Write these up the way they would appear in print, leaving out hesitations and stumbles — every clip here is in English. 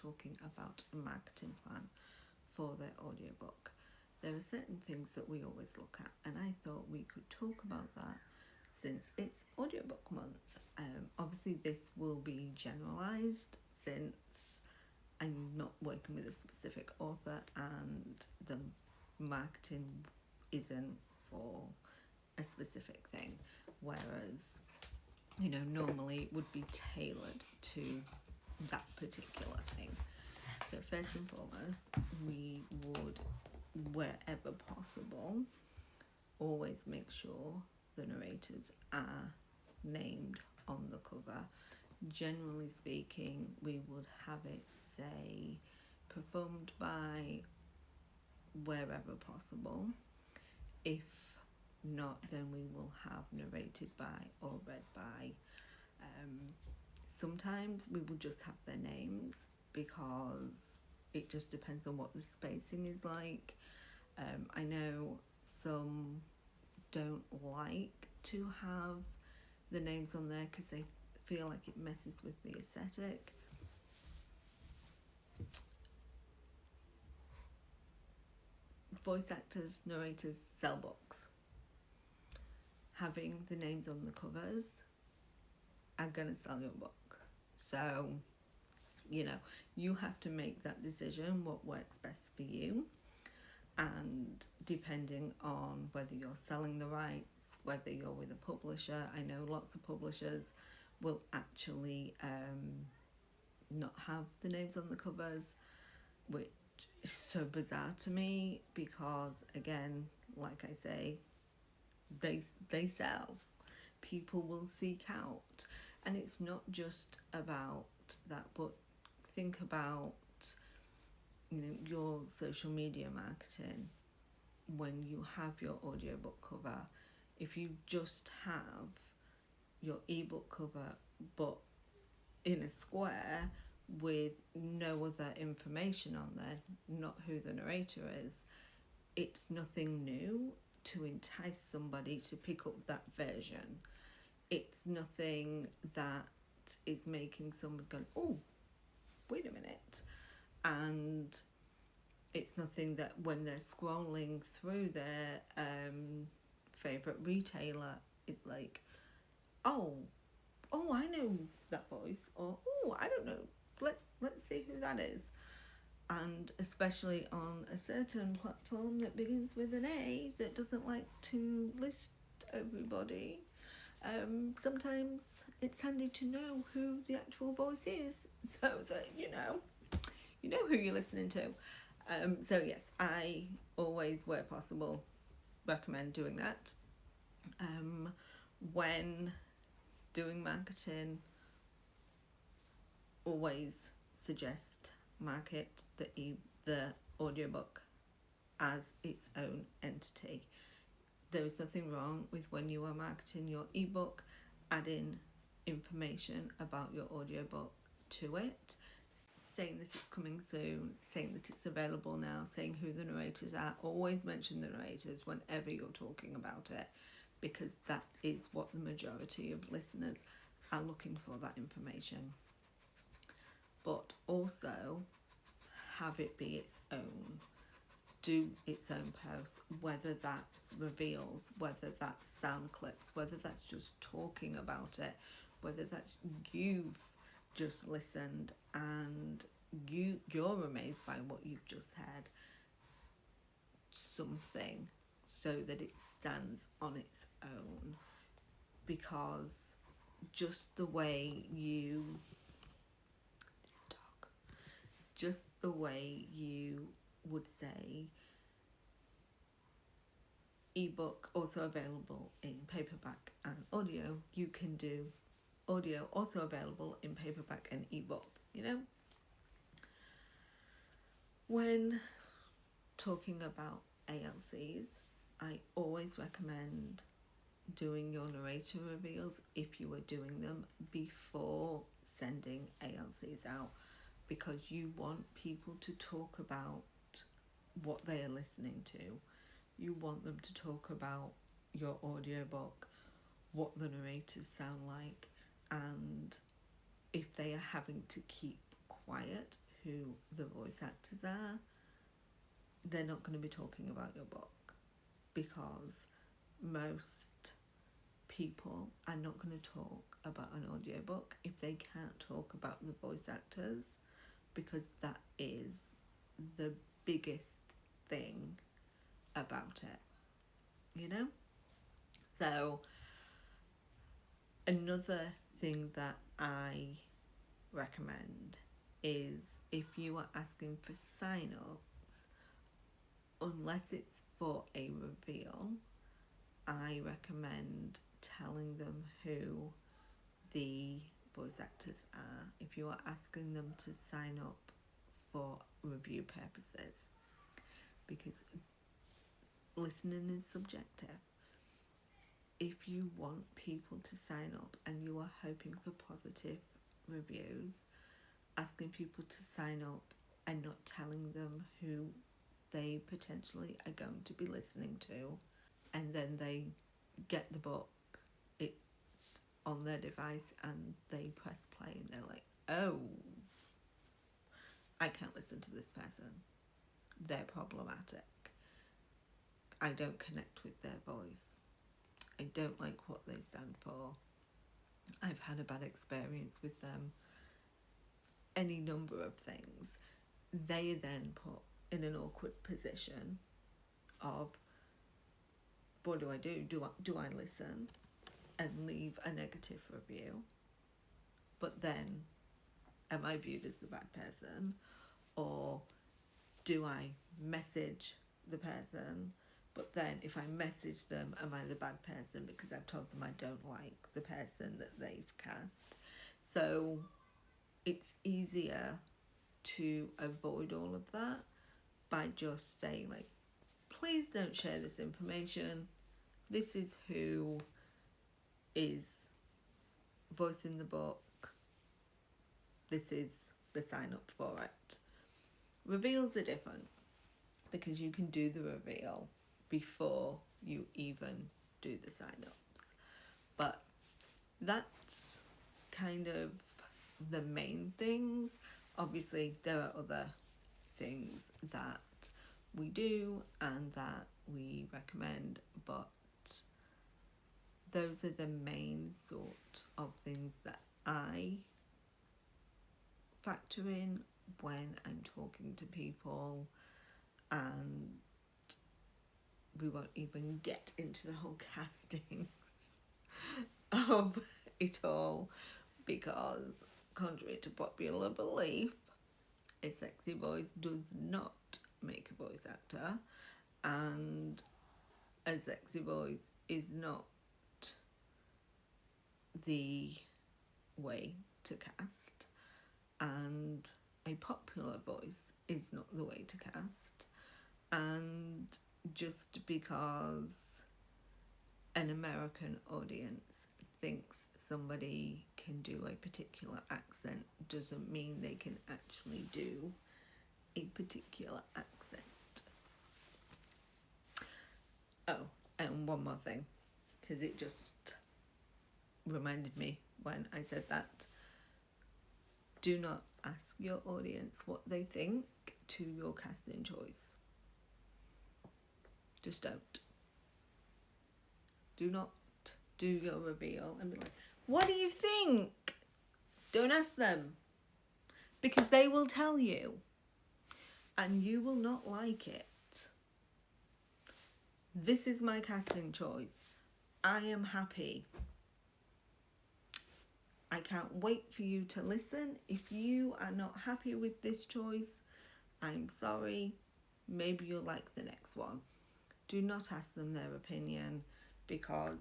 talking about a marketing plan for their audiobook. There are certain things that we always look at, and I thought we could talk about that since it's audiobook month. Obviously this will be generalised since I'm not working with a specific author and the marketing isn't for a specific thing, whereas normally it would be tailored to that particular thing. So first and foremost, we would, wherever possible, always make sure the narrators are named on the cover. Generally speaking, we would have it say performed by, wherever possible. If not, then we will have narrated by or read by. Sometimes we will just have their names because it just depends on what the spacing is like. I know some don't like to have the names on there because they feel like it messes with the aesthetic. Voice actors, narrators, sell books. Having the names on the covers are going to sell your book. So, you have to make that decision, what works best for you. And depending on whether you're selling the rights, whether you're with a publisher, I know lots of publishers will actually not have the names on the covers, which is so bizarre to me because, again, like I say, they sell. People will seek out, and it's not just about that, but think about your social media marketing. When you have your audiobook cover, if you just have your ebook cover but in a square with no other information on there, not who the narrator is, it's nothing new to entice somebody to pick up that version. It's nothing that is making someone go, oh, wait a minute. And it's nothing that when they're scrolling through their favourite retailer, it's like, oh, I know that voice, or oh, I don't know, let's see who that is. And especially on a certain platform that begins with an A that doesn't like to list everybody, sometimes it's handy to know who the actual voice is, so that you know who you're listening to. So yes, I always, where possible, recommend doing that. When doing marketing, always suggest market the audiobook as its own entity. There is nothing wrong with, when you are marketing your ebook, adding information about your audiobook to it, saying that it's coming soon, saying that it's available now, saying who the narrators are. Always mention the narrators whenever you're talking about it, because that is what the majority of listeners are looking for, that information. But also have it be its own. Do its own posts, whether that's reveals, whether that's sound clips, whether that's just talking about it, whether that's you've just listened and you're amazed by what you've just heard. Something so that it stands on its own, because just the way you would say ebook also available in paperback and audio, you can do audio also available in paperback and ebook. When talking about ALCs, I always recommend doing your narrator reveals, if you are doing them, before sending ALCs out, because you want people to talk about what they are listening to. You want them to talk about your audiobook, what the narrators sound like, and if they are having to keep quiet, who the voice actors are, they're not going to be talking about your book, because most people are not going to talk about an audiobook if they can't talk about the voice actors, because that is the biggest thing about it, you know? So another thing that I recommend is, if you are asking for sign-ups, unless it's for a reveal, I recommend telling them who the voice actors are if you are asking them to sign up for review purposes, because listening is subjective. If you want people to sign up and you are hoping for positive reviews, asking people to sign up and not telling them who they potentially are going to be listening to, and then they get the book, it's on their device, and they press play and they're like, oh, I can't listen to this person, they're problematic, I don't connect with their voice, I don't like what they stand for, I've had a bad experience with them, any number of things. They are then put in an awkward position of, what do I do? Do I listen and leave a negative review? But then, am I viewed as the bad person? Or do I message the person? But then if I message them, am I the bad person because I've told them I don't like the person that they've cast? So it's easier to avoid all of that by just saying, like, please don't share this information. This is who is voicing the book. This is the sign up for it. Reveals are different because you can do the reveal before you even do the sign-ups. But that's kind of the main things. Obviously, there are other things that we do and that we recommend, but those are the main sort of things that I factor in when I'm talking to people, and we won't even get into the whole casting of it all, because contrary to popular belief, a sexy voice does not make a voice actor, and a sexy voice is not the way to cast, and a popular voice is not the way to cast. And just because an American audience thinks somebody can do a particular accent doesn't mean they can actually do a particular accent. Oh, and one more thing, because it just reminded me when I said that. Do not ask your audience what they think to your casting choice. Just don't. Do not do your reveal and be like, what do you think? Don't ask them, because they will tell you and you will not like it. This is my casting choice. I am happy. I can't wait for you to listen. If you are not happy with this choice, I'm sorry. Maybe you'll like the next one. Do not ask them their opinion, because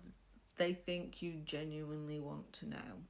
they think you genuinely want to know.